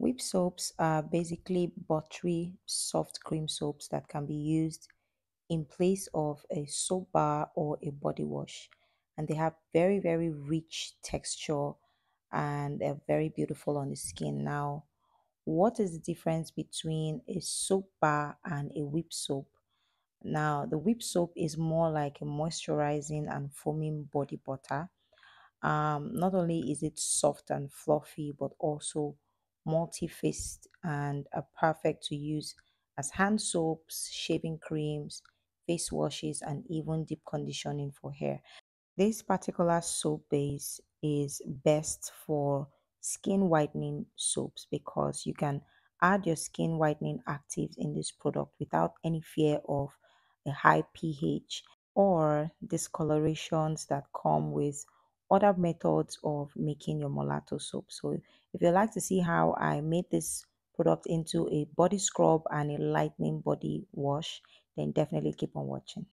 Whip soaps are basically buttery, soft cream soaps that can be used in place of a soap bar or a body wash. And they have very, very rich texture and they're very beautiful on the skin. Now, what is the difference between a soap bar and a whip soap? Now, the whip soap is more like a moisturizing and foaming body butter. Not only is it soft and fluffy, but also multi-faced and are perfect to use as hand soaps, shaving creams, face washes, and even deep conditioning for hair. This particular soap base is best for skin whitening soaps because you can add your skin whitening actives in this product without any fear of a high pH or discolorations that come with other methods of making your mulatto soap. So if you'd like to see how I made this product into a body scrub and a lightening body wash, then definitely keep on watching.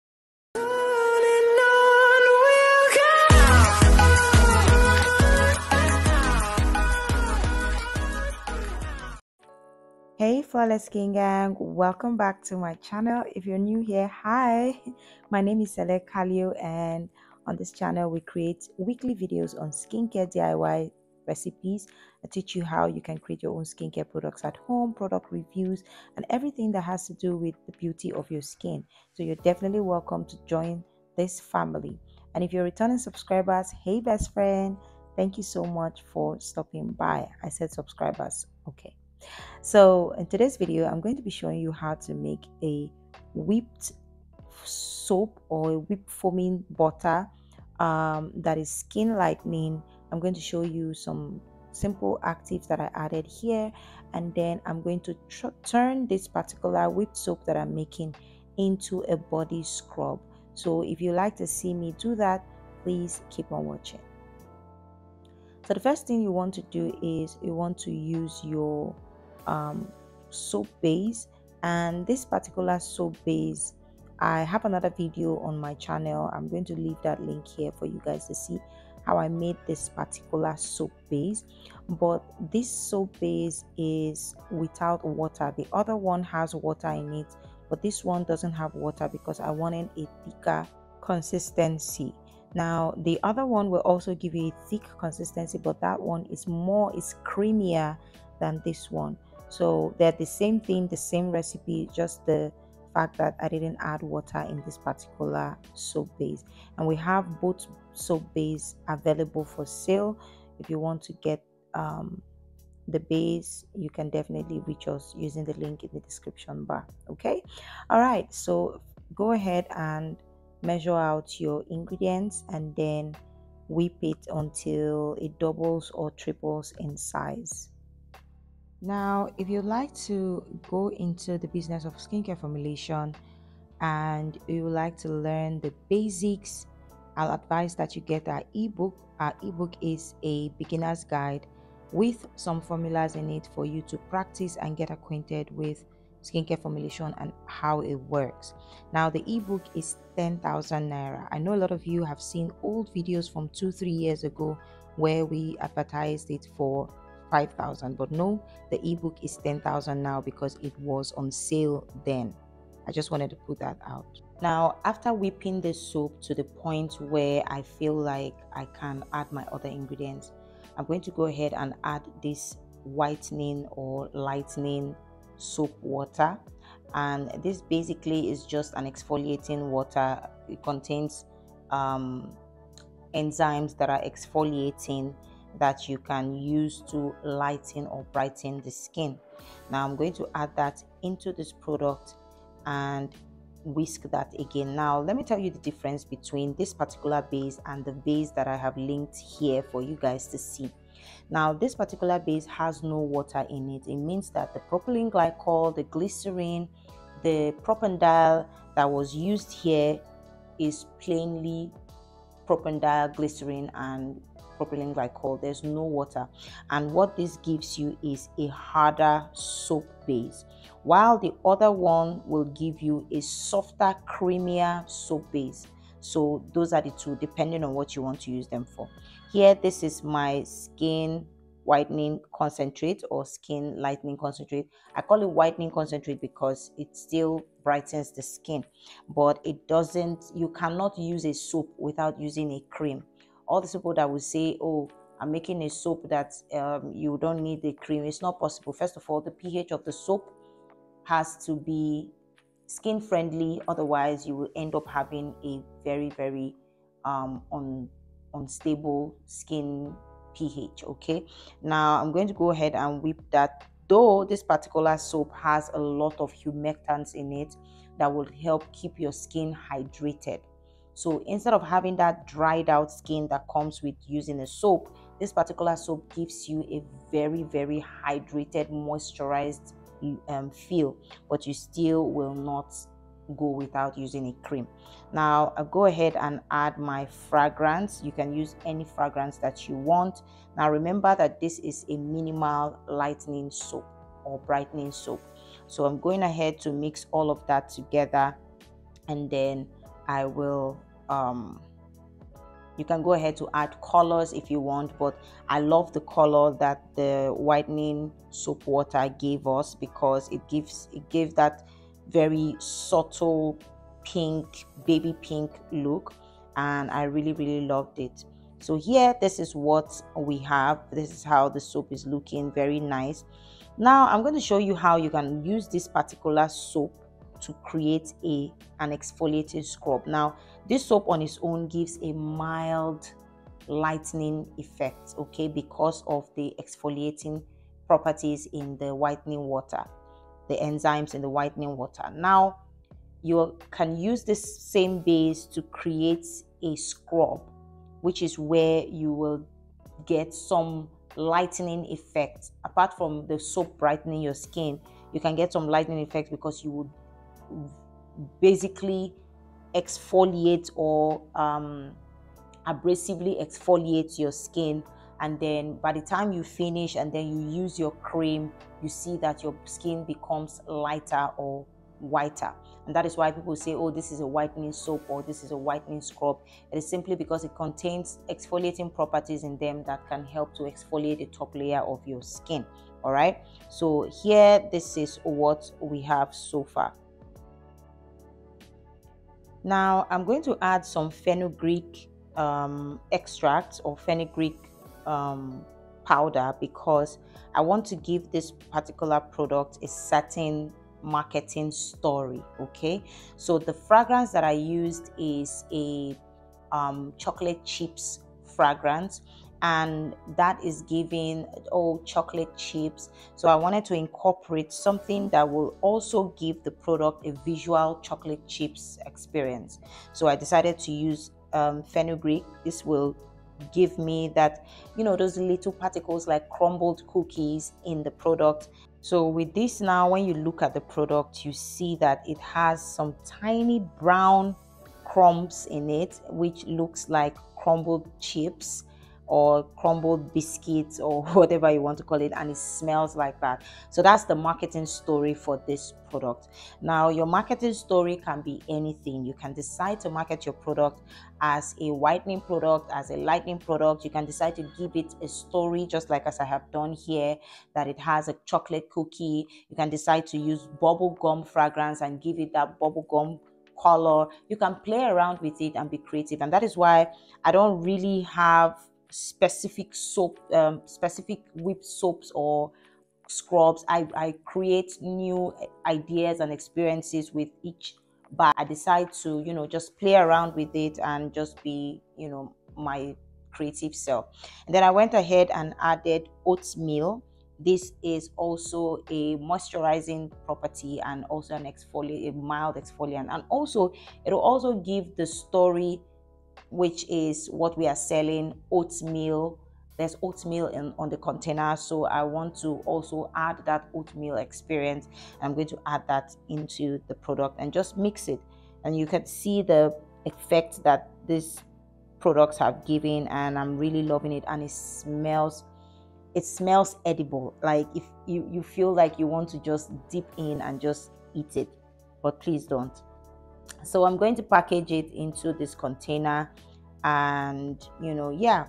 Hey flawless skin gang, welcome back to my channel. If you're new here, hi, my name is Sele Kalio, and on this channel we create weekly videos on skincare DIY recipes. I teach you how you can create your own skincare products at home, product reviews, and everything that has to do with the beauty of your skin. So you're definitely welcome to join this family. And if you're returning subscribers, hey best friend, thank you so much for stopping by. I said subscribers, okay. So in today's video, I'm going to be showing you how to make a whipped soap or a whipped foaming butter that is skin lightening. I'm going to show you some simple actives that I added here, and then I'm going to turn this particular whipped soap that I'm making into a body scrub. So if you like to see me do that, please keep on watching. So the first thing you want to do is you want to use your soap base, and this particular soap base, I have another video on my channel. I'm going to leave that link here for you guys to see how I made this particular soap base. But this soap base is without water. The other one has water in it, but this one doesn't have water because I wanted a thicker consistency. Now the other one will also give you a thick consistency, but that one is creamier than this one. So they're the same thing, the same recipe, just the fact that I didn't add water in this particular soap base. And we have both soap base available for sale. If you want to get the base, you can definitely reach us using the link in the description bar. Okay, all right, so go ahead and measure out your ingredients and then whip it until it doubles or triples in size. Now, if you'd like to go into the business of skincare formulation and you would like to learn the basics, I'll advise that you get our ebook. Our ebook is a beginner's guide with some formulas in it for you to practice and get acquainted with skincare formulation and how it works. Now, the ebook is 10,000 naira. I know a lot of you have seen old videos from 2-3 years ago where we advertised it for 5,000, but no, the ebook is 10,000 now because it was on sale then. I just wanted to put that out. Now, after whipping the soap to the point where I feel like I can add my other ingredients, I'm going to go ahead and add this whitening or lightening soap water. And this basically is just an exfoliating water. It contains enzymes that are exfoliating that you can use to lighten or brighten the skin. Now I'm going to add that into this product and whisk that again. Now let me tell you the difference between this particular base and the base that I have linked here for you guys to see. Now this particular base has no water in it. It means that the propylene glycol, the glycerin, the propanediol that was used here is plainly propanediol, glycerin, and propylene glycol. There's no water, and what this gives you is a harder soap base, while the other one will give you a softer, creamier soap base. So those are the two, depending on what you want to use them for. Here, this is my skin whitening concentrate or skin lightening concentrate. I call it whitening concentrate because it still brightens the skin, but it doesn't, you cannot use a soap without using a cream. All the people that will say, oh, I'm making a soap that you don't need the cream, it's not possible. First of all, the pH of the soap has to be skin friendly, otherwise you will end up having a very unstable skin pH. Okay, now I'm going to go ahead and whip that. Though this particular soap has a lot of humectants in it that will help keep your skin hydrated, so instead of having that dried out skin that comes with using a soap, this particular soap gives you a very hydrated, moisturized feel, but you still will not go without using a cream. Now I'll go ahead and add my fragrance. You can use any fragrance that you want. Now remember that this is a minimal lightening soap or brightening soap, so I'm going ahead to mix all of that together, and then I will you can go ahead to add colors if you want, but I love the color that the whitening soap water gave us because it gave that very subtle pink, baby pink look, and I really loved it. So here, this is what we have. This is how the soap is looking, very nice. Now I'm going to show you how you can use this particular soap to create an exfoliating scrub. Now this soap on its own gives a mild lightening effect, okay, because of the exfoliating properties in the whitening water, the enzymes in the whitening water. Now you can use this same base to create a scrub, which is where you will get some lightening effect. Apart from the soap brightening your skin, you can get some lightening effect because you would basically exfoliate or abrasively exfoliate your skin, and then by the time you finish and then you use your cream, you see that your skin becomes lighter or whiter. And that is why people say, oh, this is a whitening soap or this is a whitening scrub. It is simply because it contains exfoliating properties in them that can help to exfoliate the top layer of your skin. All right, so here, this is what we have so far. Now I'm going to add some fenugreek extract or fenugreek powder because I want to give this particular product a certain marketing story. Okay, so the fragrance that I used is a chocolate chips fragrance, and that is giving chocolate chips. So I wanted to incorporate something that will also give the product a visual chocolate chips experience. So I decided to use fenugreek. This will give me that, those little particles like crumbled cookies in the product. So with this, now when you look at the product, you see that it has some tiny brown crumbs in it, which looks like crumbled chips or crumbled biscuits or whatever you want to call it, and it smells like that. So that's the marketing story for this product. Now your marketing story can be anything. You can decide to market your product as a whitening product, as a lightening product. You can decide to give it a story, just like as I have done here, that it has a chocolate cookie. You can decide to use bubble gum fragrance and give it that bubble gum color. You can play around with it and be creative, and that is why I don't really have specific soap, specific whipped soaps or scrubs. I create new ideas and experiences with each, but I decide to just play around with it and just be my creative self. And then I went ahead and added oatmeal. This is also a moisturizing property and also an exfoliant, a mild exfoliant, and also it will also give the story, which is what we are selling, oatmeal. There's oatmeal on the container, so I want to also add that oatmeal experience. I'm going to add that into the product and just mix it, and you can see the effect that these products have given, and I'm really loving it. And it smells edible. Like if you feel like you want to just dip in and just eat it, but please don't. So I'm going to package it into this container, and yeah,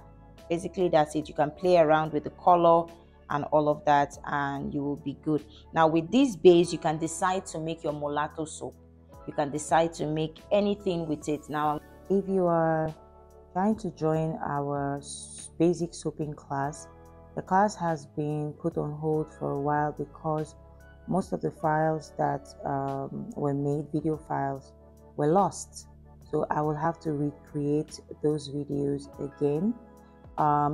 Basically, that's it. You can play around with the color and all of that, and you will be good. Now with this base, you can decide to make your mulatto soap. You can decide to make anything with it. Now if you are trying to join our basic soaping class, the class has been put on hold for a while because most of the files that were made, video files, were lost. So I will have to recreate those videos again.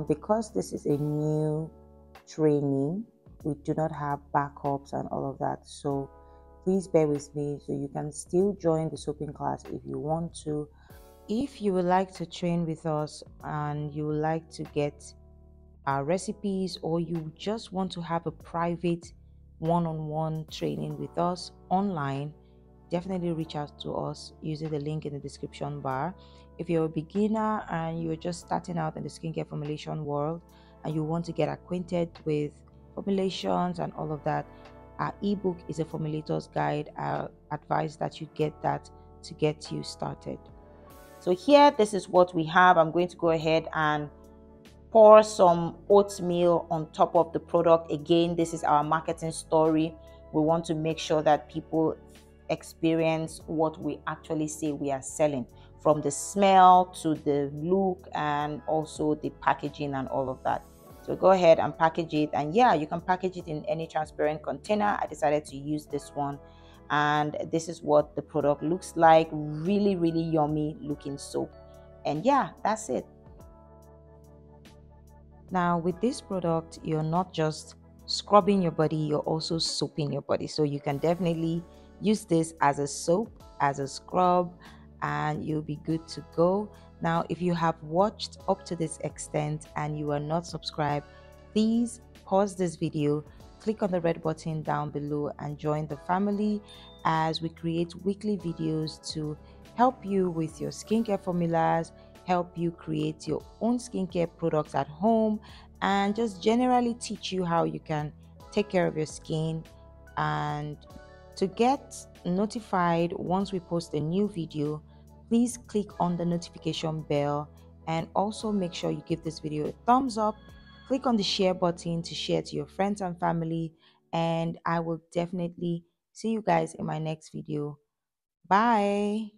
Because this is a new training, we do not have backups and all of that. So please bear with me. So you can still join the soaping class if you want to. If you would like to train with us and you would like to get our recipes, or you just want to have a private one-on-one training with us online, definitely reach out to us using the link in the description bar. If you're a beginner and you're just starting out in the skincare formulation world and you want to get acquainted with formulations and all of that, our ebook is a formulator's guide. I advise that you get that to get you started. So here, this is what we have. I'm going to go ahead and pour some oatmeal on top of the product. Again, this is our marketing story. We want to make sure that people experience what we actually say we are selling, from the smell to the look and also the packaging and all of that. So go ahead and package it, and yeah, you can package it in any transparent container. I decided to use this one, and this is what the product looks like. Really, really yummy looking soap. And yeah, that's it. Now with this product, you're not just scrubbing your body, you're also soaping your body. So you can definitely use this as a soap, as a scrub, and you'll be good to go. Now if you have watched up to this extent and you are not subscribed, please pause this video, click on the red button down below and join the family as we create weekly videos to help you with your skincare formulas, help you create your own skincare products at home, and just generally teach you how you can take care of your skin. And to get notified once we post a new video, please click on the notification bell, and also make sure you give this video a thumbs up. Click on the share button to share to your friends and family, and I will definitely see you guys in my next video. Bye.